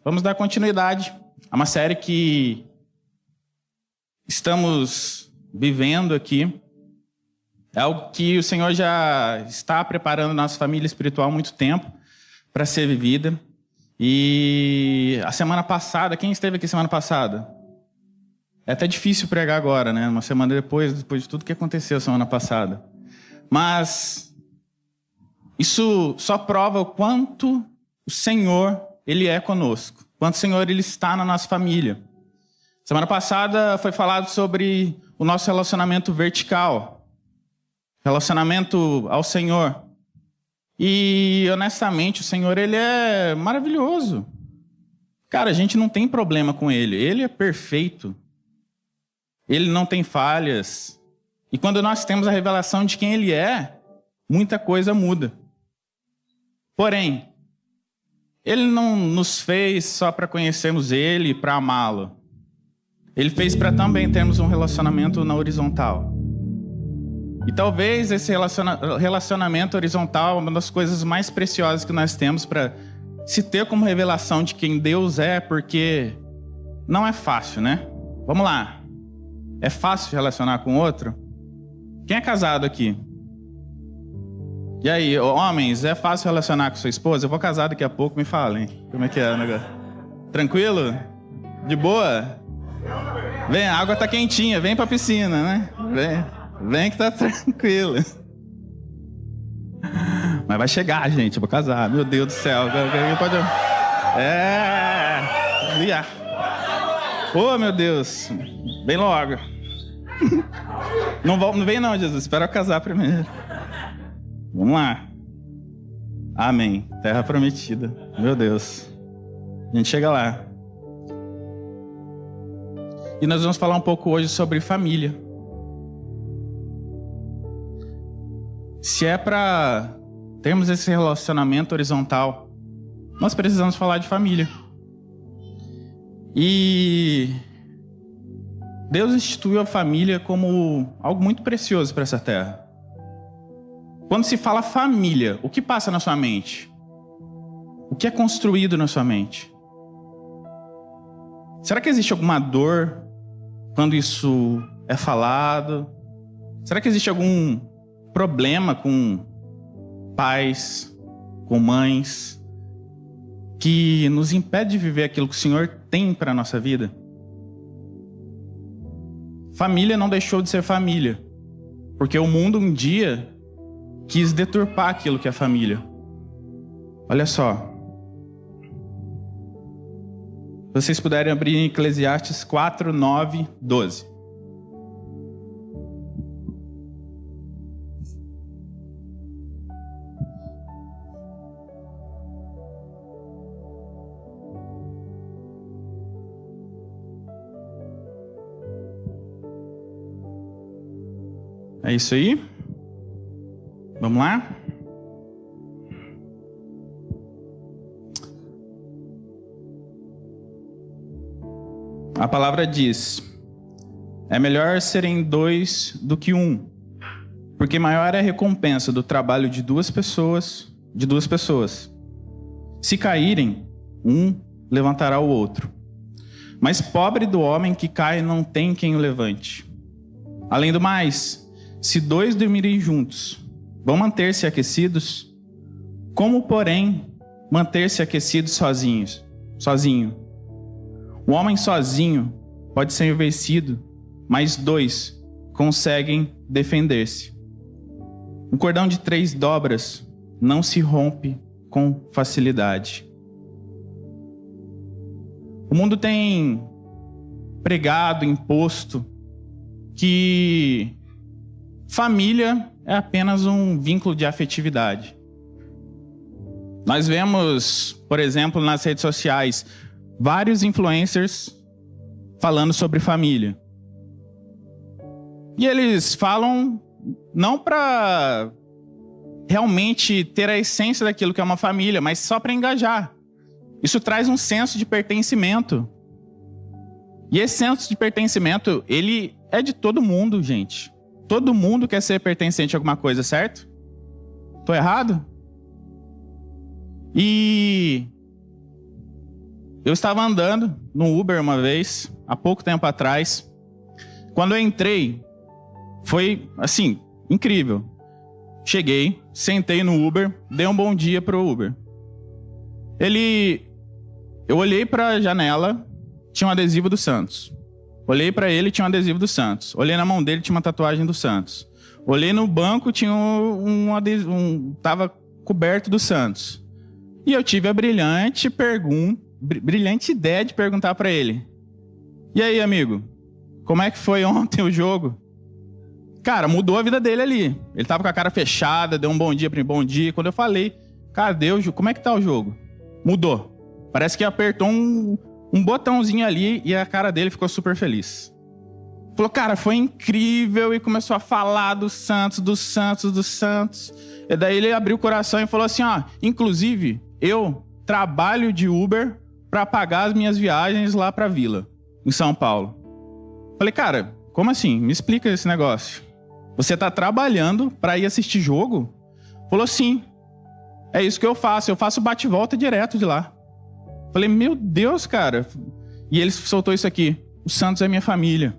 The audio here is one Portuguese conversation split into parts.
vamos dar continuidade a uma série que estamos vivendo aqui. É algo que o Senhor já está preparando nossa família espiritual há muito tempo para ser vivida. E a semana passada, quem esteve aqui semana passada? É até difícil pregar agora, né? Uma semana depois de tudo que aconteceu semana passada. Mas isso só prova o quanto o Senhor, Ele é conosco. Quanto o Senhor, Ele está na nossa família. Semana passada foi falado sobre o nosso relacionamento vertical. Relacionamento ao Senhor. E, honestamente, o Senhor, Ele é maravilhoso. Cara, a gente não tem problema com Ele. Ele é perfeito. Ele não tem falhas. E quando nós temos a revelação de quem Ele é, muita coisa muda. Porém, Ele não nos fez só para conhecermos Ele e para amá-lo. Ele fez para também termos um relacionamento na horizontal. E talvez esse relacionamento horizontal é uma das coisas mais preciosas que nós temos para se ter como revelação de quem Deus é, porque não é fácil, né? Vamos lá. É fácil relacionar com outro? Quem é casado aqui? E aí, homens, é fácil relacionar com sua esposa? Eu vou casar daqui a pouco, me falem. Como é que é o negócio? Tranquilo? De boa? Vem, a água tá quentinha, vem pra piscina, né? Vem que tá tranquilo. Mas vai chegar, gente, eu vou casar. Meu Deus do céu. Pode... Oh, meu Deus. Vem logo. Não vem não, Jesus. Espera eu casar primeiro. Vamos lá. Amém. Terra prometida. Meu Deus. A gente chega lá. E nós vamos falar um pouco hoje sobre família. Se é para termos esse relacionamento horizontal, nós precisamos falar de família. E Deus instituiu a família como algo muito precioso para essa terra. Quando se fala família, o que passa na sua mente? O que é construído na sua mente? Será que existe alguma dor quando isso é falado? Será que existe algum problema com pais, com mães, que nos impede de viver aquilo que o Senhor tem para a nossa vida? Família não deixou de ser família, porque o mundo um dia quis deturpar aquilo que é família. Olha só. Se vocês puderem abrir em Eclesiastes 4, 9, 12. É isso aí? Vamos lá? A palavra diz: é melhor serem dois do que um, porque maior é a recompensa do trabalho de duas pessoas. Se caírem, um levantará o outro. Mas pobre do homem que cai, não tem quem o levante. Além do mais, se dois dormirem juntos, vão manter-se aquecidos? Como, porém, manter-se aquecidos sozinho? O homem sozinho pode ser vencido, mas dois conseguem defender-se. Um cordão de 3 dobras não se rompe com facilidade. O mundo tem pregado, imposto, que família é apenas um vínculo de afetividade. Nós vemos, por exemplo, nas redes sociais, vários influencers falando sobre família. E eles falam não para realmente ter a essência daquilo que é uma família, mas só para engajar. Isso traz um senso de pertencimento. E esse senso de pertencimento, ele é de todo mundo, gente. Todo mundo quer ser pertencente a alguma coisa, certo? Tô errado? E Eu estava andando no Uber uma vez, há pouco tempo atrás. Quando eu entrei, foi assim, incrível. Cheguei, sentei no Uber, dei um bom dia pro Uber. Eu olhei para a janela, tinha um adesivo do Santos. Olhei para ele, tinha um adesivo do Santos. Olhei na mão dele, tinha uma tatuagem do Santos. Olhei no banco, tinha tava coberto do Santos. E eu tive a brilhante ideia de perguntar para ele: e aí, amigo, como é que foi ontem o jogo? Cara, mudou a vida dele ali. Ele tava com a cara fechada, deu um bom dia. Quando eu falei: cadê o jogo? Como é que tá o jogo? Mudou. Parece que apertou um botãozinho ali e a cara dele ficou super feliz. Falou: cara, foi incrível. E começou a falar do Santos. E daí ele abriu o coração e falou assim: inclusive, eu trabalho de Uber para pagar as minhas viagens lá pra Vila, em São Paulo. Falei: cara, como assim? Me explica esse negócio. Você tá trabalhando para ir assistir jogo? Falou: sim. É isso que eu faço. Eu faço bate-volta direto de lá. Falei: meu Deus, cara. E ele soltou isso aqui: o Santos é minha família.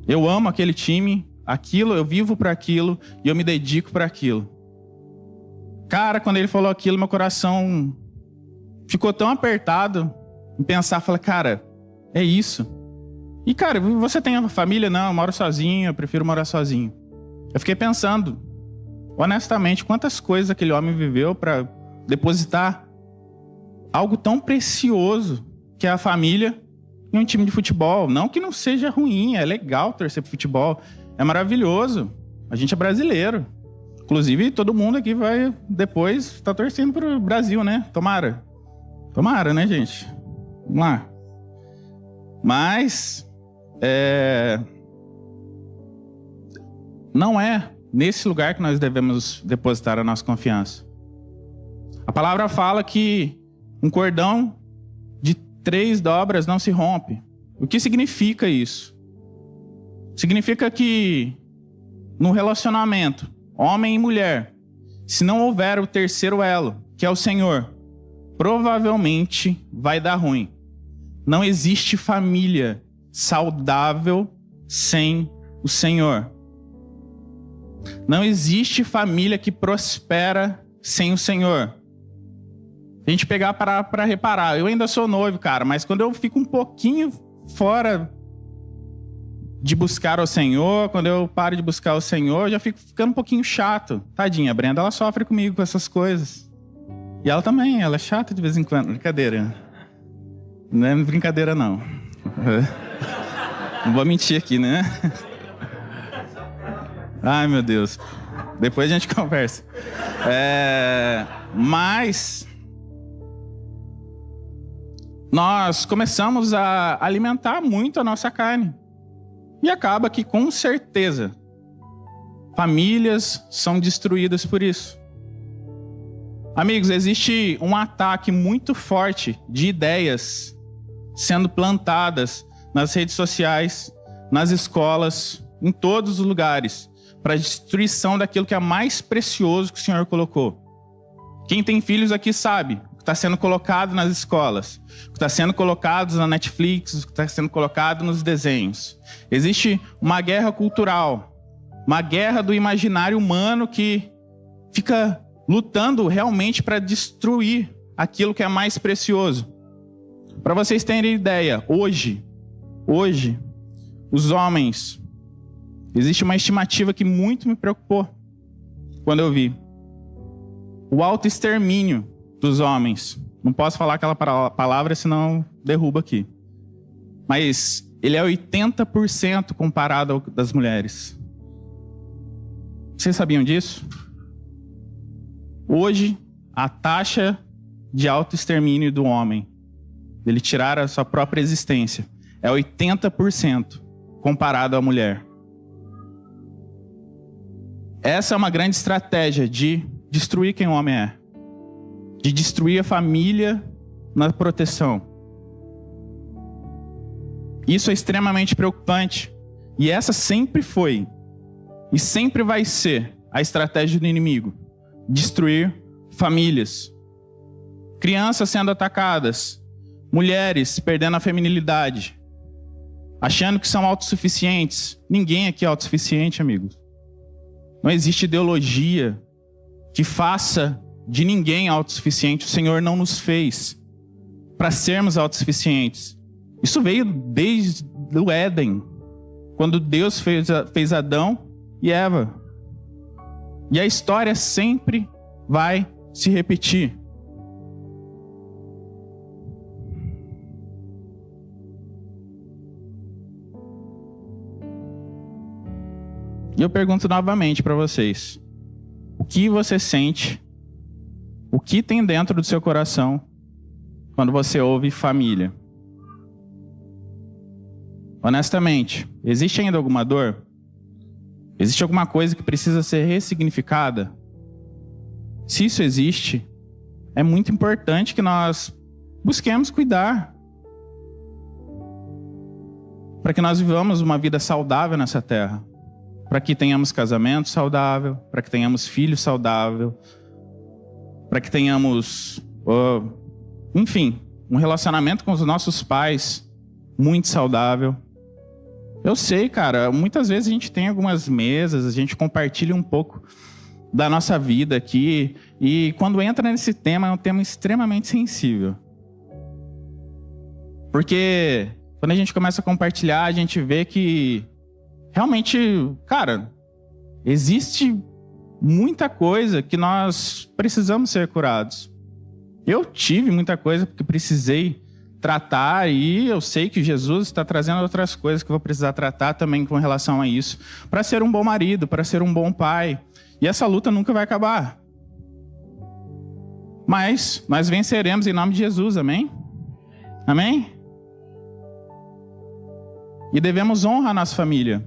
Eu amo aquele time, eu vivo para aquilo e eu me dedico para aquilo. Cara, quando ele falou aquilo, meu coração ficou tão apertado em pensar. Falei: cara, é isso. E, cara, você tem uma família? Não, eu moro sozinho, eu prefiro morar sozinho. Eu fiquei pensando, honestamente, quantas coisas aquele homem viveu para depositar algo tão precioso que é a família em um time de futebol. Não que não seja ruim, é legal torcer pro futebol, é maravilhoso. A gente é brasileiro. Inclusive, todo mundo aqui vai depois estar torcendo pro Brasil, né? Tomara. Tomara, né, gente? Vamos lá. Mas não é nesse lugar que nós devemos depositar a nossa confiança. A palavra fala que um cordão de 3 dobras não se rompe. O que significa isso? Significa que no relacionamento, homem e mulher, se não houver o terceiro elo, que é o Senhor, provavelmente vai dar ruim. Não existe família saudável sem o Senhor. Não existe família que prospera sem o Senhor. A gente pegar para reparar. Eu ainda sou noivo, cara, mas quando eu fico um pouquinho fora de buscar o Senhor, quando eu paro de buscar o Senhor, eu já fico ficando um pouquinho chato. Tadinha, a Brenda, ela sofre comigo com essas coisas. E ela também, ela é chata de vez em quando. Brincadeira. Não é brincadeira, não. Não vou mentir aqui, né? Ai, meu Deus. Depois a gente conversa. Mas nós começamos a alimentar muito a nossa carne. E acaba que, com certeza, famílias são destruídas por isso. Amigos, existe um ataque muito forte de ideias sendo plantadas nas redes sociais, nas escolas, em todos os lugares, para a destruição daquilo que é mais precioso que o Senhor colocou. Quem tem filhos aqui sabe o que está sendo colocado nas escolas, o que está sendo colocado na Netflix, o que está sendo colocado nos desenhos. Existe uma guerra cultural, uma guerra do imaginário humano que fica lutando realmente para destruir aquilo que é mais precioso. Para vocês terem ideia, hoje, os homens, existe uma estimativa que muito me preocupou quando eu vi. O autoextermínio dos homens. Não posso falar aquela palavra, senão derruba aqui. Mas ele é 80% comparado ao das mulheres. Vocês sabiam disso? Hoje, a taxa de autoextermínio do homem, dele tirar a sua própria existência, é 80% comparado à mulher. Essa é uma grande estratégia de destruir quem o homem é. De destruir a família na proteção. Isso é extremamente preocupante. E essa sempre foi e sempre vai ser a estratégia do inimigo. Destruir famílias. crianças sendo atacadas, mulheres perdendo a feminilidade, achando que são autossuficientes. Ninguém aqui é autossuficiente, amigos. Não existe ideologia que faça de ninguém autossuficiente. O Senhor não nos fez para sermos autossuficientes. Isso veio desde o Éden, quando Deus fez Adão e Eva. E a história sempre vai se repetir. E eu pergunto novamente para vocês: o que você sente? O que tem dentro do seu coração quando você ouve família? Honestamente, existe ainda alguma dor? Existe alguma coisa que precisa ser ressignificada? Se isso existe, é muito importante que nós busquemos cuidar, para que nós vivamos uma vida saudável nessa terra, para que tenhamos casamento saudável, para que tenhamos filhos saudável, para que tenhamos, enfim, um relacionamento com os nossos pais muito saudável. Eu sei, cara, muitas vezes a gente tem algumas mesas, a gente compartilha um pouco da nossa vida aqui, e quando entra nesse tema, é um tema extremamente sensível. Porque quando a gente começa a compartilhar, a gente vê que realmente, cara, existe muita coisa que nós precisamos ser curados. Eu tive muita coisa que precisei tratar, e eu sei que Jesus está trazendo outras coisas que eu vou precisar tratar também com relação a isso, para ser um bom marido, para ser um bom pai. E essa luta nunca vai acabar. Mas nós venceremos em nome de Jesus, amém? Amém? E devemos honrar a nossa família.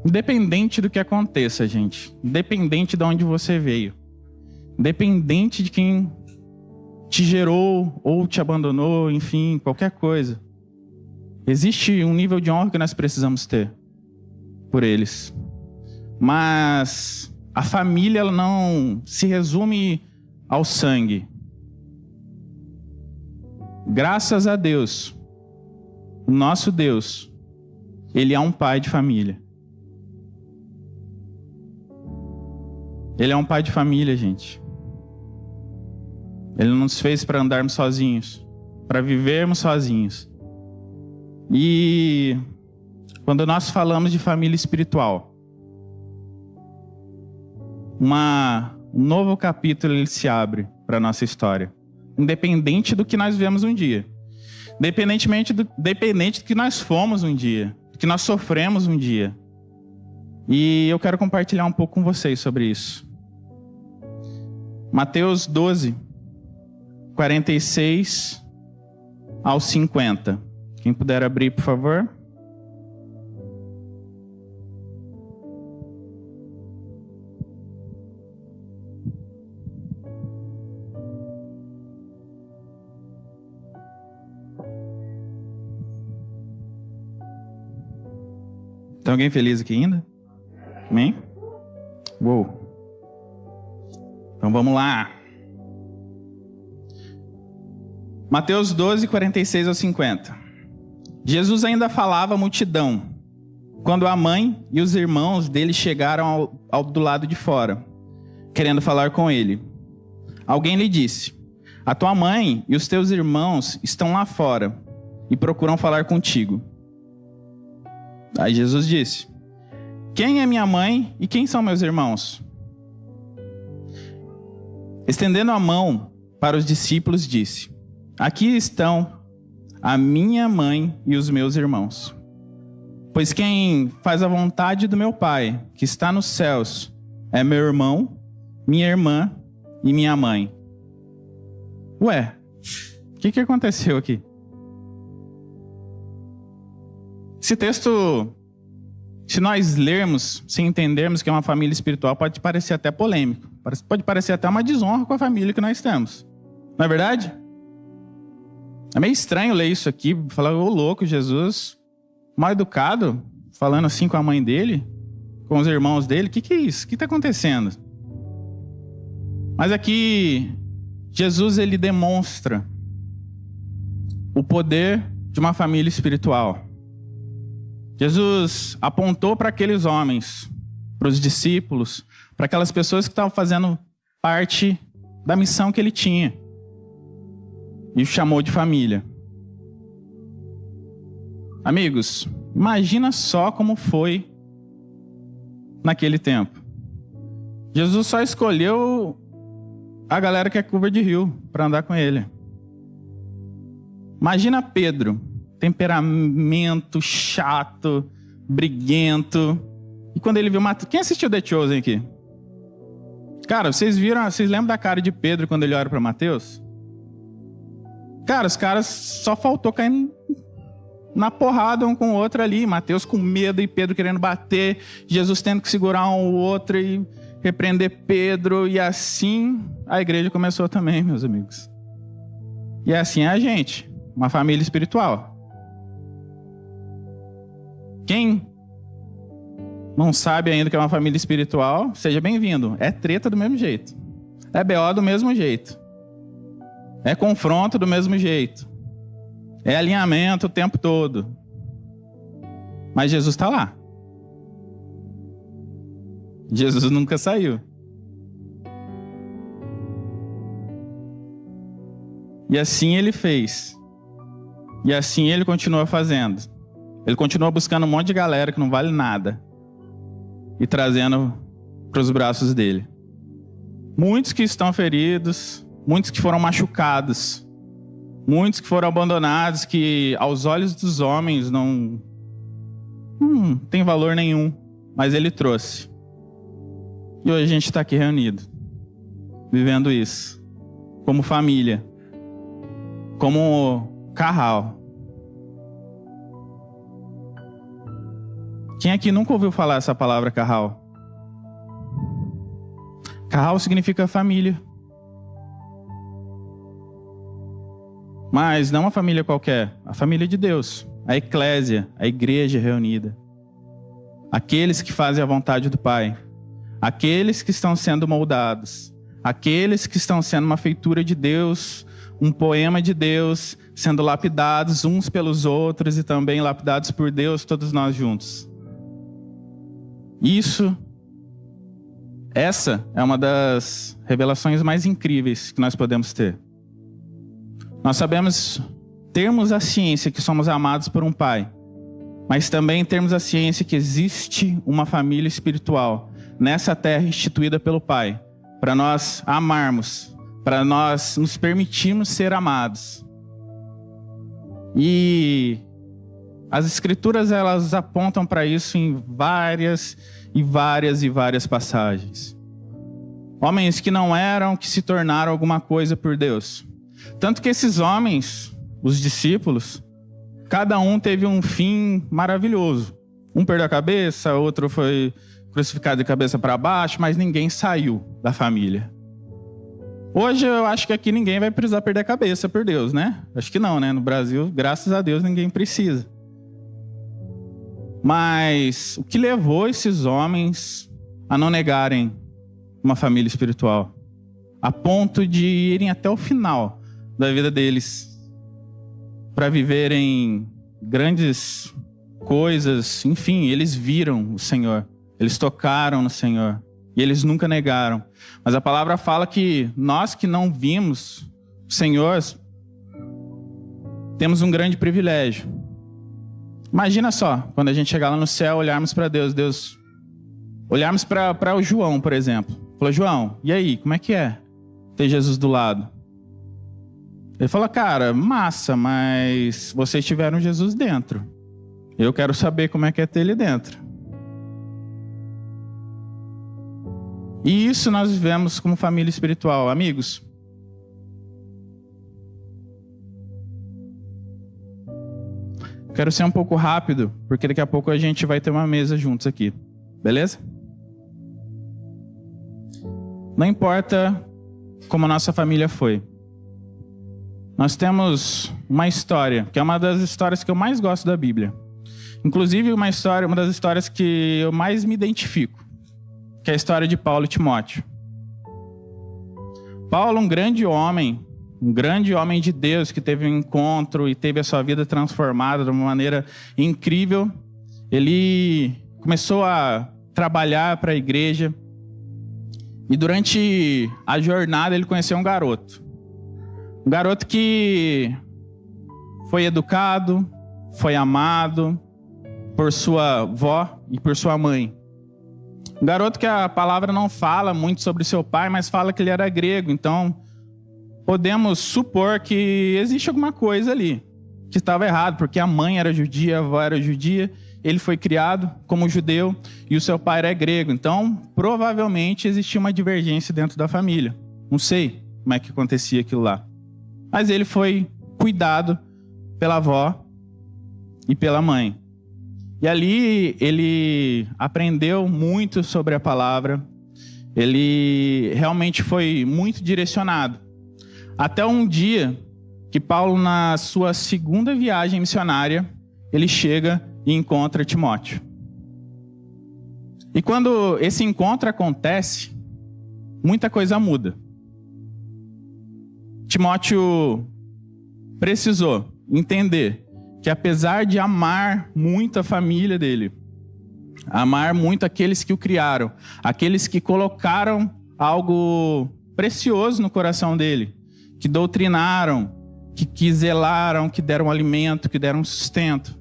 Independente do que aconteça, gente. Independente de onde você veio. Independente de quem te gerou ou te abandonou, enfim, qualquer coisa. Existe um nível de honra que nós precisamos ter por eles. Mas a família, ela não se resume ao sangue. Graças a Deus, o nosso Deus, Ele é um pai de família. Ele é um pai de família, gente. Ele não nos fez para andarmos sozinhos, para vivermos sozinhos. E quando nós falamos de família espiritual, um novo capítulo ele se abre para a nossa história. Independente do que nós vivemos um dia. Independente do que nós fomos um dia. Do que nós sofremos um dia. E eu quero compartilhar um pouco com vocês sobre isso. Mateus 12, 46 ao 50. Quem puder abrir, por favor. Tem alguém feliz aqui ainda? Amém? Uou. Então vamos lá. Mateus 12, 46 ao 50. Jesus ainda falava à multidão, quando a mãe e os irmãos dele chegaram do lado de fora, querendo falar com ele. Alguém lhe disse: a tua mãe e os teus irmãos estão lá fora e procuram falar contigo. Aí Jesus disse: quem é minha mãe e quem são meus irmãos? Estendendo a mão para os discípulos, disse: aqui estão a minha mãe e os meus irmãos. Pois quem faz a vontade do meu Pai, que está nos céus, é meu irmão, minha irmã e minha mãe. Ué, o que aconteceu aqui? Esse texto, se nós lermos sem entendermos que é uma família espiritual, pode parecer até polêmico. Pode parecer até uma desonra com a família que nós temos. Não é verdade? É meio estranho ler isso aqui, falar: ô louco, Jesus, mal educado, falando assim com a mãe dele, com os irmãos dele. O que é isso? O que está acontecendo? Mas aqui, Jesus, ele demonstra o poder de uma família espiritual. Jesus apontou para aqueles homens, para os discípulos, para aquelas pessoas que estavam fazendo parte da missão que ele tinha, e o chamou de família. Amigos, imagina só como foi naquele tempo. Jesus só escolheu a galera que é curva de rio para andar com ele. Imagina Pedro, temperamento chato, briguento. E quando ele viu Mateus... Quem assistiu The Chosen aqui? Cara, vocês lembram da cara de Pedro quando ele olha para Mateus? Cara, os caras só faltou cair na porrada um com o outro ali. Mateus com medo e Pedro querendo bater. Jesus tendo que segurar um ou outro e repreender Pedro. E assim a igreja começou também, meus amigos. E assim é a gente. Uma família espiritual. Quem não sabe ainda que é uma família espiritual, seja bem-vindo. É treta do mesmo jeito. É BO do mesmo jeito. É confronto do mesmo jeito. É alinhamento o tempo todo. Mas Jesus está lá. Jesus nunca saiu. E assim ele fez. E assim ele continua fazendo. Ele continua buscando um monte de galera que não vale nada e trazendo para os braços dele. Muitos que estão feridos, muitos que foram machucados, muitos que foram abandonados, que aos olhos dos homens não tem valor nenhum, mas ele trouxe. E hoje a gente está aqui reunido, vivendo isso, como família, como Carral. Quem aqui nunca ouviu falar essa palavra Carral? Carral significa família. Mas não uma família qualquer, a família de Deus, a eclésia, a igreja reunida. Aqueles que fazem a vontade do Pai, aqueles que estão sendo moldados, aqueles que estão sendo uma feitura de Deus, um poema de Deus, sendo lapidados uns pelos outros e também lapidados por Deus, todos nós juntos. Essa é uma das revelações mais incríveis que nós podemos ter. Nós sabemos, termos a ciência que somos amados por um Pai, mas também termos a ciência que existe uma família espiritual nessa terra instituída pelo Pai, para nós amarmos, para nós nos permitirmos ser amados. E as Escrituras, elas apontam para isso em várias passagens. Homens que não eram, que se tornaram alguma coisa por Deus. Tanto que esses homens, os discípulos, cada um teve um fim maravilhoso. Um perdeu a cabeça, outro foi crucificado de cabeça para baixo, mas ninguém saiu da família. Hoje eu acho que aqui ninguém vai precisar perder a cabeça por Deus, né? Acho que não, né? No Brasil, graças a Deus, ninguém precisa. Mas o que levou esses homens a não negarem uma família espiritual? A ponto de irem até o final da vida deles para viverem grandes coisas. Enfim, eles viram o Senhor, eles tocaram no Senhor e eles nunca negaram. Mas a palavra fala que nós que não vimos o Senhor temos um grande privilégio. Imagina só, quando a gente chegar lá no céu, olharmos para Deus, olharmos para o João, por exemplo. Falou, João, e aí, como é que é ter Jesus do lado? Ele falou, cara, massa, mas vocês tiveram Jesus dentro. Eu quero saber como é que é ter ele dentro. E isso nós vivemos como família espiritual. Amigos, quero ser um pouco rápido, porque daqui a pouco a gente vai ter uma mesa juntos aqui. Beleza? Não importa como a nossa família foi. Nós temos uma história, que é uma das histórias que eu mais gosto da Bíblia. Inclusive uma das histórias que eu mais me identifico, que é a história de Paulo e Timóteo. Paulo, um grande homem de Deus, que teve um encontro e teve a sua vida transformada de uma maneira incrível, ele começou a trabalhar para a igreja. E durante a jornada ele conheceu um garoto. Um garoto que foi educado, foi amado por sua avó e por sua mãe. Um garoto que a palavra não fala muito sobre seu pai, mas fala que ele era grego. Então, podemos supor que existe alguma coisa ali que estava errado, porque a mãe era judia, a avó era judia, ele foi criado como judeu e o seu pai era grego. Então, provavelmente existia uma divergência dentro da família. Não sei como é que acontecia aquilo lá. Mas ele foi cuidado pela avó e pela mãe. E ali ele aprendeu muito sobre a palavra. Ele realmente foi muito direcionado. Até um dia que Paulo, na sua segunda viagem missionária, ele chega e encontra Timóteo. E quando esse encontro acontece, muita coisa muda. Timóteo precisou entender que, apesar de amar muito a família dele, amar muito aqueles que o criaram, aqueles que colocaram algo precioso no coração dele, que doutrinaram, que zelaram, que deram alimento, que deram sustento,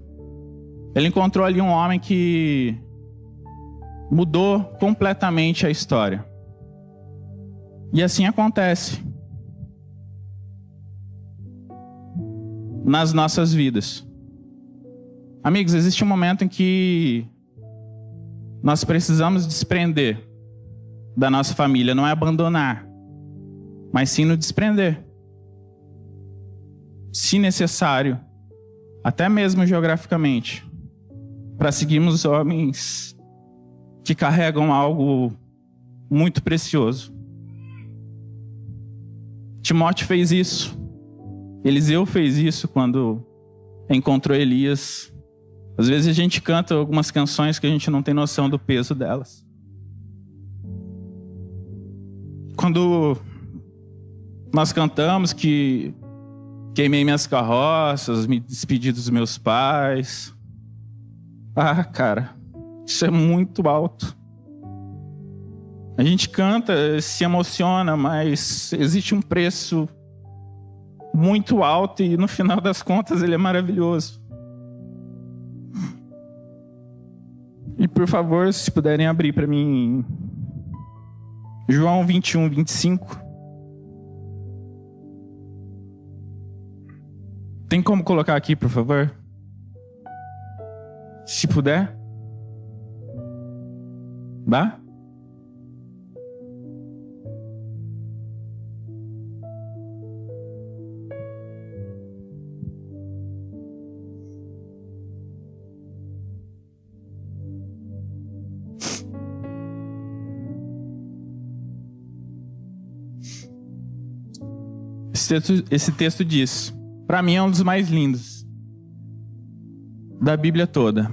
ele encontrou ali um homem que mudou completamente a história. E assim acontece nas nossas vidas. Amigos, existe um momento em que nós precisamos desprender da nossa família. Não é abandonar, mas sim nos desprender. Se necessário, até mesmo geograficamente, para seguirmos homens que carregam algo muito precioso. Timóteo fez isso. Eliseu fez isso quando encontrou Elias. Às vezes a gente canta algumas canções que a gente não tem noção do peso delas. Quando nós cantamos que queimei minhas carroças, me despedi dos meus pais. Ah, cara, isso é muito alto. A gente canta, se emociona, mas existe um preço muito alto e no final das contas ele é maravilhoso. E por favor, se puderem abrir para mim João 21, 25. Tem como colocar aqui, por favor? Se puder. Dá? Esse texto diz, para mim é um dos mais lindos da Bíblia toda.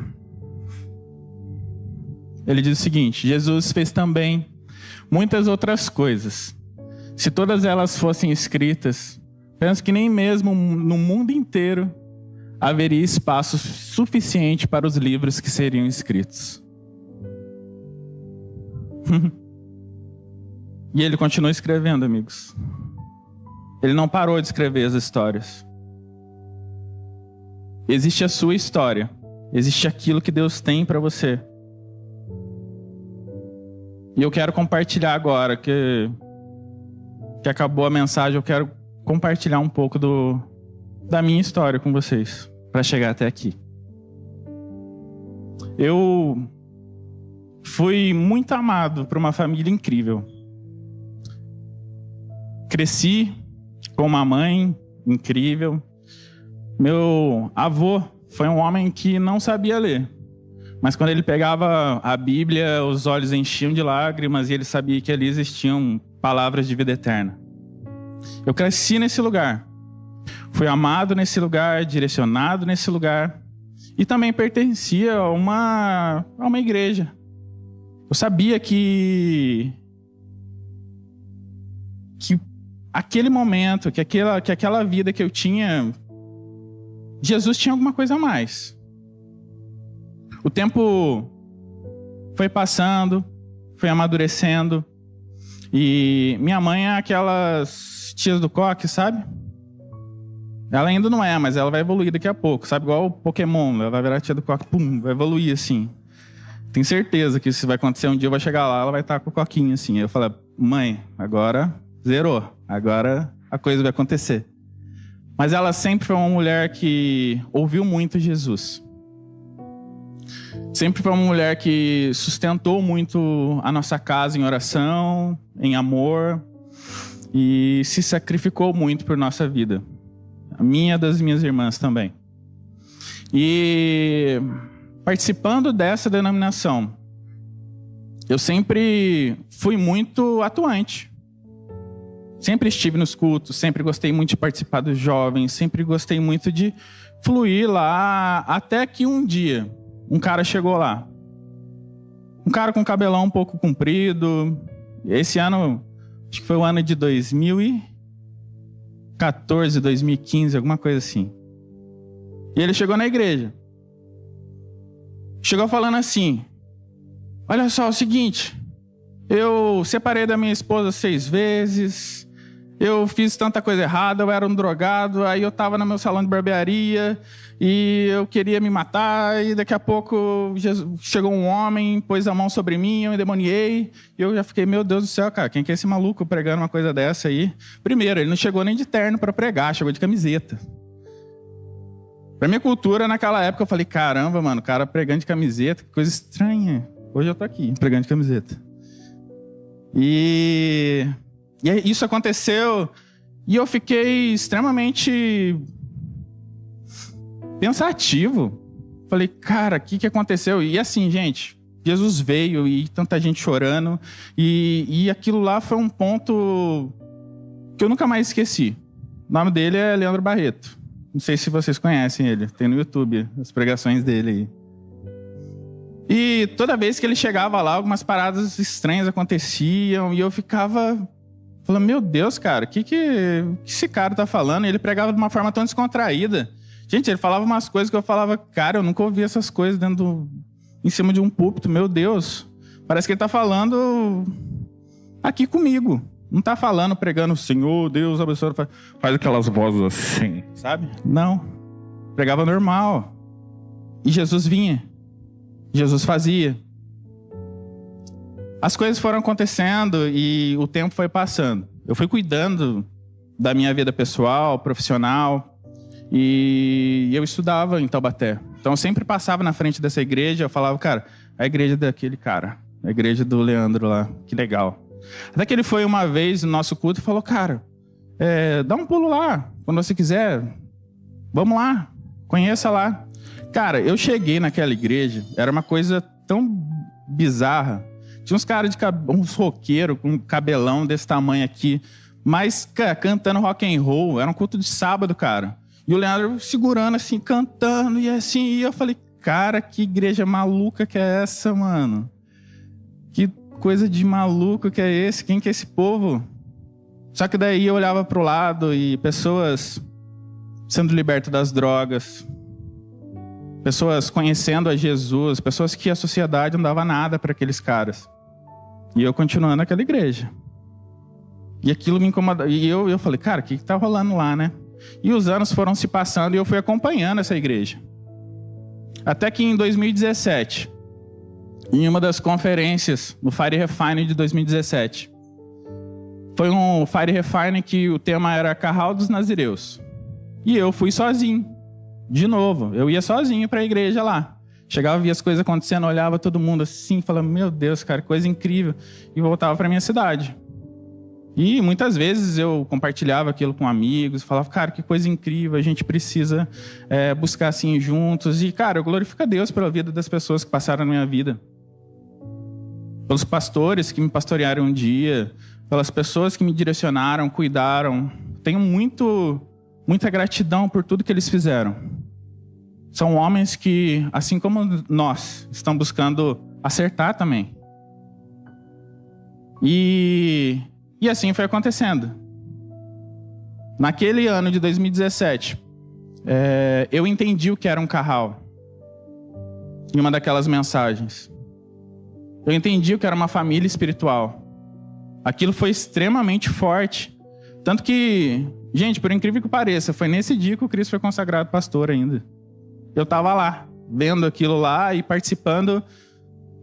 Ele diz o seguinte: Jesus fez também muitas outras coisas. Se todas elas fossem escritas, penso que nem mesmo no mundo inteiro haveria espaço suficiente para os livros que seriam escritos. E ele continua escrevendo, amigos. Ele não parou de escrever as histórias. Existe a sua história. Existe aquilo que Deus tem para você. E eu quero compartilhar agora, que acabou a mensagem, eu quero compartilhar um pouco da minha história com vocês, para chegar até aqui. Eu fui muito amado por uma família incrível. Cresci com uma mãe incrível. Meu avô foi um homem que não sabia ler. Mas quando ele pegava a Bíblia, os olhos enchiam de lágrimas e ele sabia que ali existiam palavras de vida eterna. Eu cresci nesse lugar. Fui amado nesse lugar, direcionado nesse lugar. E também pertencia a uma igreja. Eu sabia que aquele momento, que aquela vida que eu tinha, Jesus tinha alguma coisa a mais. O tempo foi passando, foi amadurecendo. E minha mãe é aquelas tias do coque, sabe? Ela ainda não é, mas ela vai evoluir daqui a pouco. Sabe, igual o Pokémon, ela vai virar tia do coque, pum, vai evoluir assim. Tenho certeza que isso vai acontecer um dia, eu vou chegar lá, ela vai estar com o coquinho assim. Aí eu falo, mãe, agora zerou. Agora a coisa vai acontecer. Mas ela sempre foi uma mulher que ouviu muito Jesus. Sempre foi uma mulher que sustentou muito a nossa casa em oração, em amor. E se sacrificou muito por nossa vida. A minha e das minhas irmãs também. E participando dessa denominação, eu sempre fui muito atuante. Sempre estive nos cultos, sempre gostei muito de participar dos jovens, sempre gostei muito de fluir lá, até que um dia um cara chegou lá. Um cara com cabelão um pouco comprido. Esse ano, acho que foi o ano de 2014, 2015, alguma coisa assim. E ele chegou na igreja. Chegou falando assim: olha só, é o seguinte, eu separei da minha esposa 6 vezes, eu fiz tanta coisa errada, eu era um drogado, aí eu tava no meu salão de barbearia e eu queria me matar, e daqui a pouco chegou um homem, pôs a mão sobre mim, eu me endemoniei, e eu já fiquei, meu Deus do céu, cara, quem que é esse maluco pregando uma coisa dessa aí? Primeiro, ele não chegou nem de terno para pregar, chegou de camiseta. Pra minha cultura, naquela época, eu falei, caramba, mano, o cara pregando de camiseta, que coisa estranha. Hoje eu tô aqui, pregando de camiseta. E isso aconteceu, e eu fiquei extremamente pensativo. Falei, cara, o que aconteceu? E assim, gente, Jesus veio e tanta gente chorando, e aquilo lá foi um ponto que eu nunca mais esqueci. O nome dele é Leandro Barreto. Não sei se vocês conhecem ele, tem no YouTube as pregações dele aí. E toda vez que ele chegava lá, algumas paradas estranhas aconteciam, e eu ficava falando, meu Deus, cara, o que esse cara tá falando? E ele pregava de uma forma tão descontraída. Gente, ele falava umas coisas que eu falava, cara, eu nunca ouvi essas coisas em cima de um púlpito, meu Deus. Parece que ele tá falando aqui comigo. Não tá falando, pregando, Senhor, Deus abençoe, faz aquelas vozes assim, sabe? Não. Pregava normal. E Jesus vinha. Jesus fazia. As coisas foram acontecendo e o tempo foi passando. Eu fui cuidando da minha vida pessoal, profissional, e eu estudava em Taubaté. Então eu sempre passava na frente dessa igreja, eu falava, cara, a igreja daquele cara, a igreja do Leandro lá, que legal. Até que ele foi uma vez no nosso culto e falou, cara, dá um pulo lá, quando você quiser, vamos lá, conheça lá. Cara, eu cheguei naquela igreja, era uma coisa tão bizarra. Tinha uns caras uns roqueiros com um cabelão desse tamanho aqui, mas, cara, cantando rock and roll, era um culto de sábado, cara. E o Leandro segurando assim, cantando, e assim, e eu falei, cara, que igreja maluca que é essa, mano? Que coisa de maluco que é esse? Quem que é esse povo? Só que daí eu olhava pro lado e pessoas sendo libertas das drogas, pessoas conhecendo a Jesus, pessoas que a sociedade não dava nada para aqueles caras. E eu continuando naquela igreja. E aquilo me incomodava. E eu falei, cara, o que tá rolando lá, né? E os anos foram se passando e eu fui acompanhando essa igreja. Até que em 2017... em uma das conferências, no Fire Refine de 2017. Foi um Fire Refine que o tema era Carral dos Nazireus. E eu fui sozinho. De novo, eu ia sozinho para a igreja lá. Chegava, via as coisas acontecendo, olhava todo mundo assim, falava, meu Deus, cara, coisa incrível. E voltava para minha cidade. E muitas vezes eu compartilhava aquilo com amigos, falava, cara, que coisa incrível, a gente precisa buscar assim juntos. E, cara, eu glorifico a Deus pela vida das pessoas que passaram na minha vida. Pelos pastores que me pastorearam um dia, pelas pessoas que me direcionaram, cuidaram. Tenho muita gratidão por tudo que eles fizeram. São homens que, assim como nós, estão buscando acertar também. E assim foi acontecendo. Naquele ano de 2017, eu entendi o que era um curral. Em uma daquelas mensagens. Eu entendi o que era uma família espiritual. Aquilo foi extremamente forte. Tanto que, gente, por incrível que pareça, foi nesse dia que o Cris foi consagrado pastor ainda. Eu estava lá, vendo aquilo lá e participando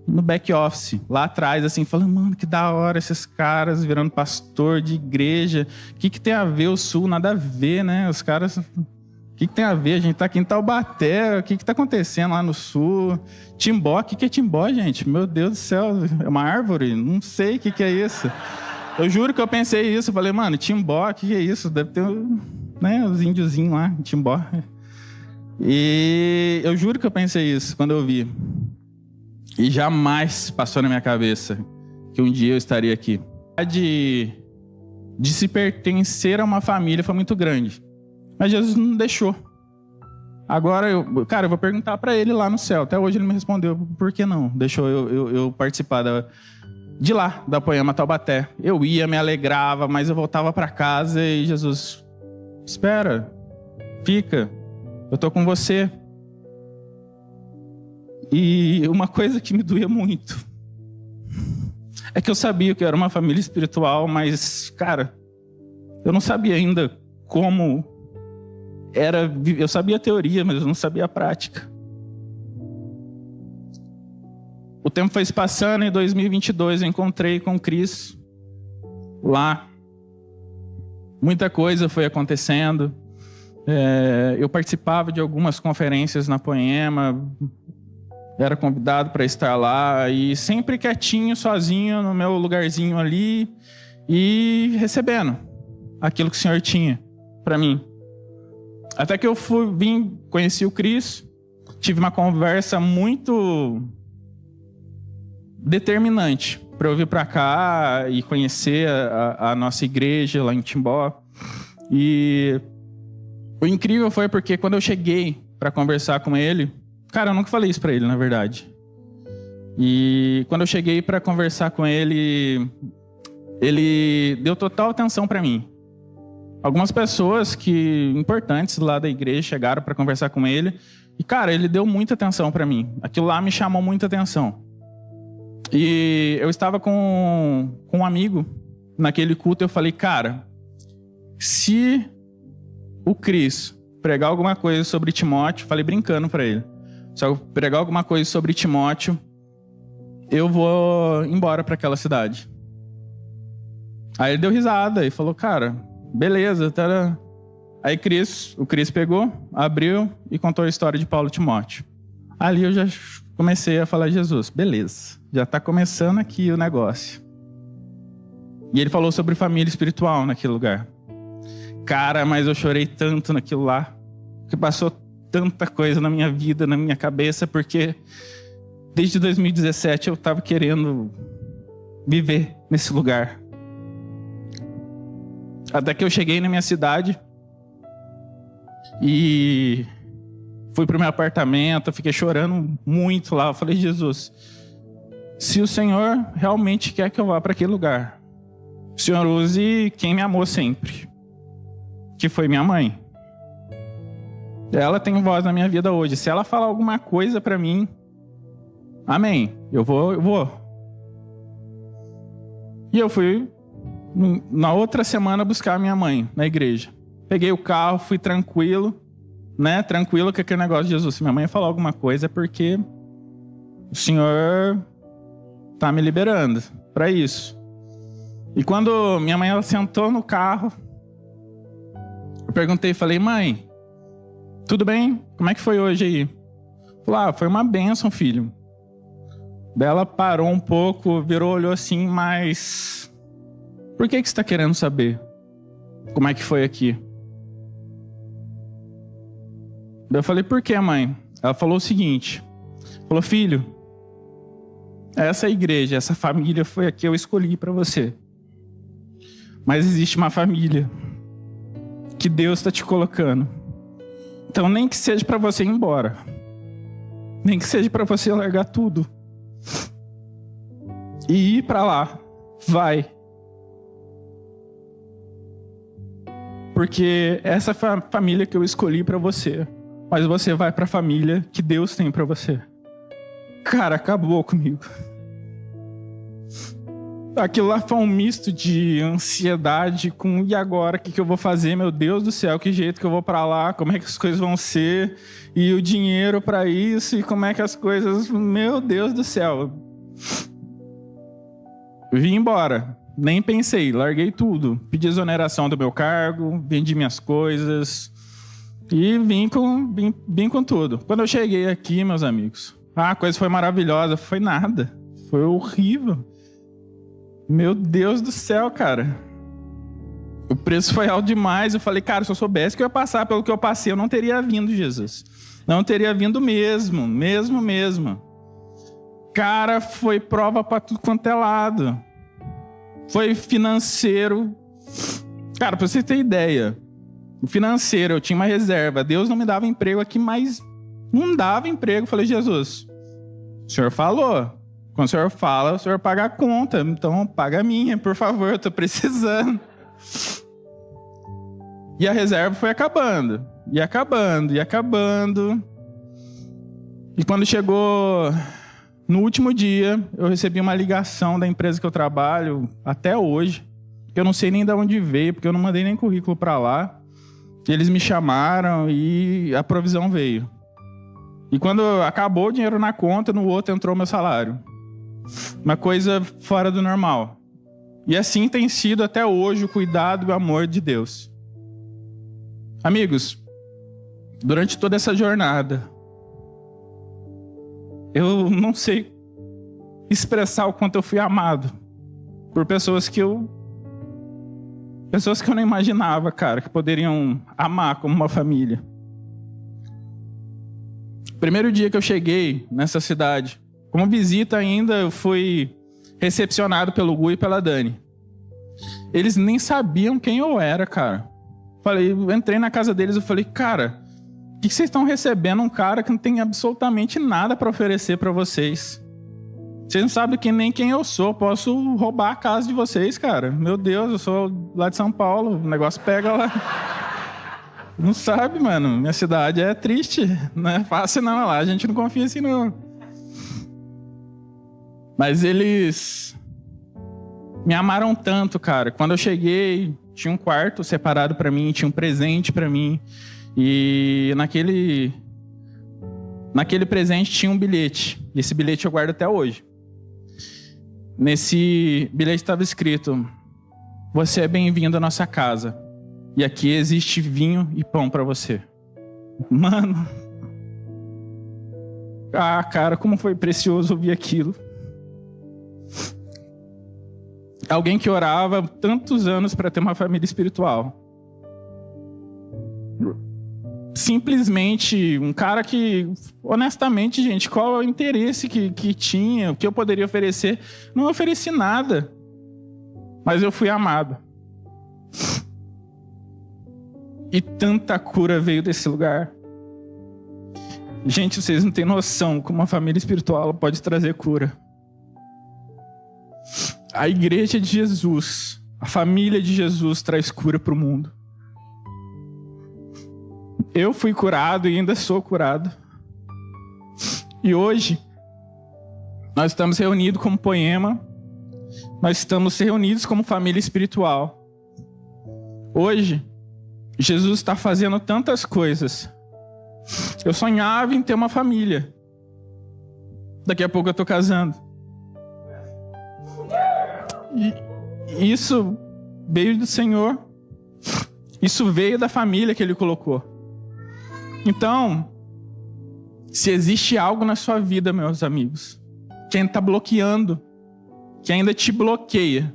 no back office, lá atrás, assim, falando, mano, que da hora esses caras virando pastor de igreja. O que tem a ver o Sul? Nada a ver, né? Os caras... O que tem a ver? A gente tá aqui em Taubaté, o que tá acontecendo lá no Sul? Timbó, o que é Timbó, gente? Meu Deus do céu, é uma árvore? Não sei o que é isso. Eu juro que eu pensei isso, eu falei, mano, Timbó, o que é isso? Deve ter, né, os índiozinhos lá, Timbó. E eu juro que eu pensei isso quando eu vi. E jamais passou na minha cabeça que um dia eu estaria aqui. De se pertencer a uma família foi muito grande. Mas Jesus não deixou. Agora, eu vou perguntar para ele lá no céu. Até hoje ele me respondeu, por que não? Deixou eu participar de lá, da Poema Taubaté. Eu ia, me alegrava, mas eu voltava para casa e Jesus, espera, fica, eu tô com você. E uma coisa que me doía muito é que eu sabia que eu era uma família espiritual, mas, cara, eu não sabia ainda como era. Eu sabia a teoria, mas eu não sabia a prática. O tempo foi se passando e em 2022 eu encontrei com o Cris lá. Muita coisa foi acontecendo. Eu participava de algumas conferências na Poema, era convidado para estar lá e sempre quietinho, sozinho, no meu lugarzinho ali e recebendo aquilo que o Senhor tinha para mim. Até que eu conheci o Cris, tive uma conversa muito determinante para eu vir para cá e conhecer a nossa igreja lá em Timbó. E o incrível foi porque quando eu cheguei para conversar com ele, cara, eu nunca falei isso para ele, na verdade. E quando eu cheguei para conversar com ele, ele deu total atenção para mim. Algumas pessoas importantes lá da igreja chegaram para conversar com ele. E, cara, ele deu muita atenção para mim. Aquilo lá me chamou muita atenção. E eu estava com um amigo naquele culto. Eu falei, cara, se o Cris pregar alguma coisa sobre Timóteo, falei brincando para ele, se eu pregar alguma coisa sobre Timóteo, eu vou embora para aquela cidade. Aí ele deu risada e falou, cara, beleza. Tá. Aí o Cris pegou, abriu e contou a história de Paulo e Timóteo. Ali eu já comecei a falar de Jesus. Beleza, já está começando aqui o negócio. E ele falou sobre família espiritual naquele lugar. Cara, mas eu chorei tanto naquilo lá, que passou tanta coisa na minha vida, na minha cabeça, porque desde 2017 eu estava querendo viver nesse lugar. Até que eu cheguei na minha cidade e fui pro meu apartamento, fiquei chorando muito lá. Eu falei, Jesus, se o Senhor realmente quer que eu vá para aquele lugar, o Senhor use quem me amou sempre, que foi minha mãe. Ela tem voz na minha vida hoje. Se ela falar alguma coisa para mim, amém, eu vou. E eu fui na outra semana buscar a minha mãe na igreja. Peguei o carro, fui tranquilo, né? Tranquilo com aquele negócio de Jesus. Se minha mãe falar alguma coisa é porque o Senhor tá me liberando para isso. E quando minha mãe ela sentou no carro, eu perguntei, falei, mãe, tudo bem? Como é que foi hoje aí? Falei, foi uma bênção, filho. Daí ela parou um pouco, virou, olhou assim, mas por que você está querendo saber como é que foi aqui? Daí eu falei, por que, mãe? Ela falou o seguinte, falou, filho, essa igreja, essa família foi a que eu escolhi para você. Mas existe uma família que Deus está te colocando. Então nem que seja para você ir embora, nem que seja para você largar tudo e ir para lá, vai. porque essa é a família que eu escolhi para você. Mas você vai para a família que Deus tem para você. Cara, acabou comigo. Aquilo lá foi um misto de ansiedade com e agora? O que eu vou fazer? Meu Deus do céu, que jeito que eu vou para lá? Como é que as coisas vão ser? E o dinheiro para isso? E como é que as coisas... Meu Deus do céu. Vim embora. Nem pensei. Larguei tudo. Pedi exoneração do meu cargo. Vendi minhas coisas. E vim com tudo. Quando eu cheguei aqui, meus amigos, a coisa foi maravilhosa. Foi nada. Foi horrível. Meu Deus do céu, cara. O preço foi alto demais. Eu falei, cara, se eu soubesse que eu ia passar pelo que eu passei, eu não teria vindo, Jesus. Não teria vindo mesmo. Cara, foi prova pra tudo quanto é lado. Foi financeiro. Cara, pra você ter ideia, o financeiro, eu tinha uma reserva. Deus não me dava emprego aqui, mas não dava emprego. Eu falei, Jesus, o Senhor falou. Quando o Senhor fala, o Senhor paga a conta. Então, paga a minha, por favor, eu tô precisando. E a reserva foi acabando. E quando chegou no último dia, eu recebi uma ligação da empresa que eu trabalho, até hoje. Que eu não sei nem de onde veio, porque eu não mandei nem currículo para lá. E eles me chamaram e a provisão veio. E quando acabou o dinheiro na conta, no outro entrou meu salário. Uma coisa fora do normal. E assim tem sido até hoje o cuidado e o amor de Deus. Amigos, durante toda essa jornada, eu não sei expressar o quanto eu fui amado por pessoas que eu não imaginava, cara, que poderiam amar como uma família. Primeiro dia que eu cheguei nessa cidade, como visita ainda, eu fui recepcionado pelo Gu e pela Dani. Eles nem sabiam quem eu era, cara. Eu entrei na casa deles e falei, cara, o que vocês estão recebendo um cara que não tem absolutamente nada para oferecer para vocês? Vocês não sabem nem quem eu sou. Posso roubar a casa de vocês, cara. Meu Deus, eu sou lá de São Paulo. O negócio pega lá. Não sabe, mano. Minha cidade é triste. Não é fácil não. Lá a gente não confia assim, não. Mas eles me amaram tanto, cara. Quando eu cheguei, tinha um quarto separado pra mim, tinha um presente pra mim. E naquele presente tinha um bilhete. E esse bilhete eu guardo até hoje. Nesse bilhete estava escrito: você é bem-vindo à nossa casa. E aqui existe vinho e pão pra você. Mano. Cara, como foi precioso ouvir aquilo. Alguém que orava tantos anos para ter uma família espiritual. Simplesmente um cara que, honestamente, gente, qual é o interesse que tinha, o que eu poderia oferecer? Não ofereci nada, mas eu fui amado. E tanta cura veio desse lugar. Gente, vocês não têm noção como uma família espiritual pode trazer cura. A igreja de Jesus, a família de Jesus traz cura para o mundo. Eu fui curado e ainda sou curado. E hoje, nós estamos reunidos como Poema. Nós estamos reunidos como família espiritual. Hoje, Jesus está fazendo tantas coisas. Eu sonhava em ter uma família. Daqui a pouco eu estou casando. E isso veio do Senhor. Isso veio da família que Ele colocou. Então, se existe algo na sua vida, meus amigos, que ainda está bloqueando, que ainda te bloqueia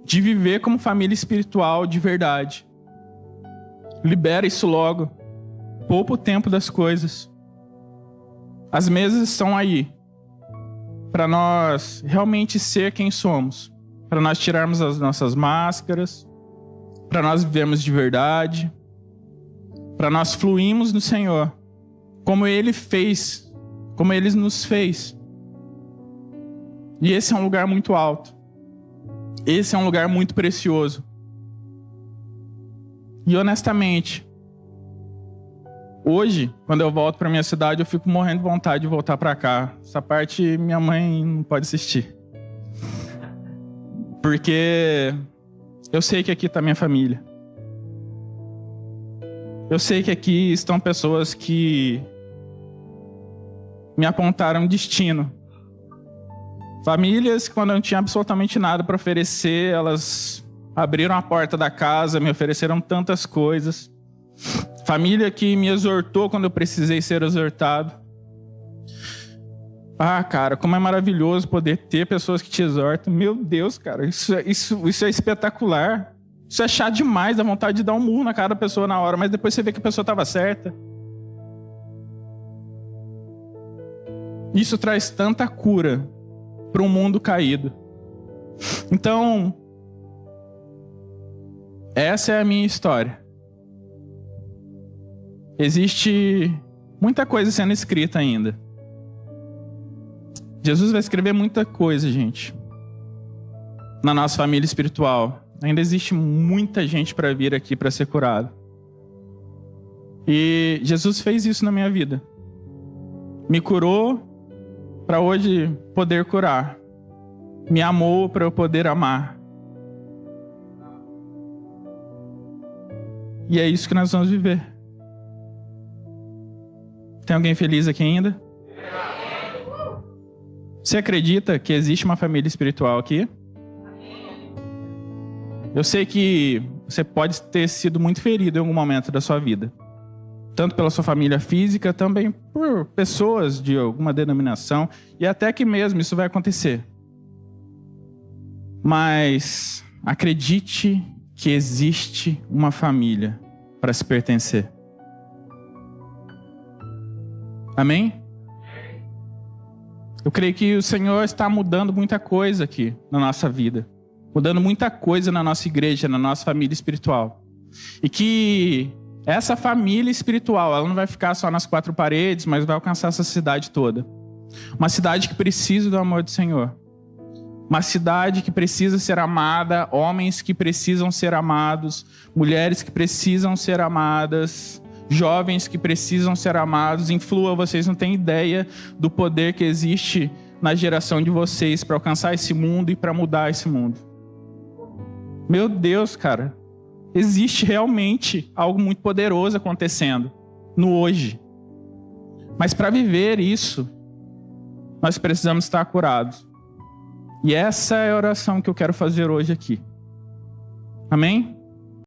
de viver como família espiritual de verdade, libera isso logo. Poupa o tempo das coisas. As mesas estão aí para nós realmente ser quem somos, para nós tirarmos as nossas máscaras, para nós vivermos de verdade, para nós fluirmos no Senhor, como Ele fez, como Ele nos fez. E esse é um lugar muito alto. Esse é um lugar muito precioso. E honestamente, hoje, quando eu volto para minha cidade, eu fico morrendo de vontade de voltar para cá. Essa parte minha mãe não pode assistir. Porque eu sei que aqui está minha família. Eu sei que aqui estão pessoas que me apontaram destino. Famílias que, quando eu não tinha absolutamente nada para oferecer, elas abriram a porta da casa, me ofereceram tantas coisas. Família que me exortou quando eu precisei ser exortado. Ah, cara, como é maravilhoso poder ter pessoas que te exortam. Meu Deus, cara, isso é espetacular. Isso é chato demais, dá vontade de dar um murro na cara da pessoa na hora, mas depois você vê que a pessoa estava certa. Isso traz tanta cura para um mundo caído. Então, essa é a minha história. Existe muita coisa sendo escrita ainda. Jesus vai escrever muita coisa, gente, na nossa família espiritual. Ainda existe muita gente para vir aqui para ser curado. E Jesus fez isso na minha vida. Me curou para hoje poder curar. Me amou para eu poder amar. E é isso que nós vamos viver. Tem alguém feliz aqui ainda? Você acredita que existe uma família espiritual aqui? Eu sei que você pode ter sido muito ferido em algum momento da sua vida. Tanto pela sua família física, também por pessoas de alguma denominação. E até que mesmo isso vai acontecer. Mas acredite que existe uma família para se pertencer. Amém? Eu creio que o Senhor está mudando muita coisa aqui na nossa vida. Mudando muita coisa na nossa igreja, na nossa família espiritual. E que essa família espiritual, ela não vai ficar só nas quatro paredes, mas vai alcançar essa cidade toda. Uma cidade que precisa do amor do Senhor. Uma cidade que precisa ser amada, homens que precisam ser amados, mulheres que precisam ser amadas, jovens que precisam ser amados. Influa, vocês não têm ideia do poder que existe na geração de vocês para alcançar esse mundo e para mudar esse mundo. Meu Deus, cara, existe realmente algo muito poderoso acontecendo no hoje. Mas para viver isso, nós precisamos estar curados. E essa é a oração que eu quero fazer hoje aqui. Amém?